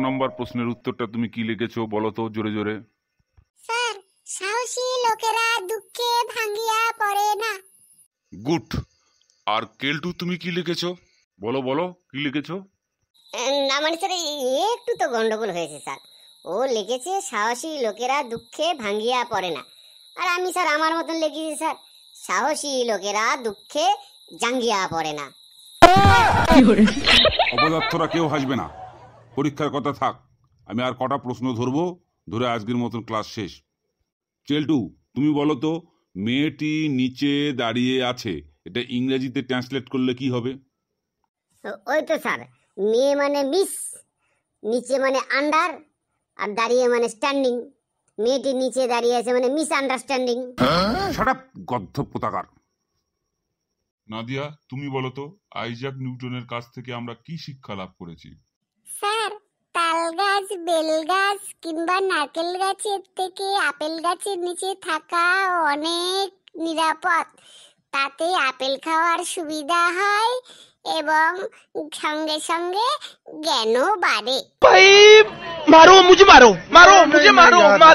নম্বর প্রশ্নের উত্তরটা তুমি কি লিখেছো বলো তো জোরে জোরে। স্যার, সাহসী লোকেরা দুঃখে ভাঙ্গিয়া পড়ে না। গুড। আর কেলটু তুমি কি লিখেছো বলো বলো কি লিখেছো? না মানে স্যার একটু তো গন্ডগোল হয়েছে স্যার। ও লিখেছে সাহসী লোকেরা দুঃখে ভাঙ্গিয়া পড়ে না, আর আমি স্যার আমার মতন লিখেছি স্যার সাহসী লোকেরা দুঃখে জাঙ্গিয়া পড়ে না। অপদার্থরা কেউ হাসবে না, পরীক্ষার কথা থাক। আমি আর কটা প্রশ্ন ধরবো, ধরে আজকের মতন ক্লাস শেষ। চেলটু তুমি বলো তো, মেয়েটি নিচে দাঁড়িয়ে আছে এটা ইংরেজিতে ট্রান্সলেট করলে কি হবে? ওই তো স্যার, মেয়ে মানে মিস, নিচে মানে আন্ডার, আর দাঁড়িয়ে মানে স্ট্যান্ডিং। মেয়েটি নিচে দাঁড়িয়ে আছে মানে মিস আন্ডারস্ট্যান্ডিং। শাট আপ গদ্ধ পোতাকার। নাদিয়া তুমি বলো তো, আইজাক নিউটনের কাছ থেকে আমরা কি শিক্ষা লাভ করেছি? স্যার, তাল গাছ, বেল গাছ কিংবা নারকেল গাছের থেকে আপেল গাছের নিচে থাকা অনেক নিরাপদ। তাতে আপেল খাওয়ার সুবিধা হয় এবং সঙ্গে সঙ্গে জ্ঞানও বাড়ে। भाई मारो मुझे, मारो मारो मुझे, मारो मारो।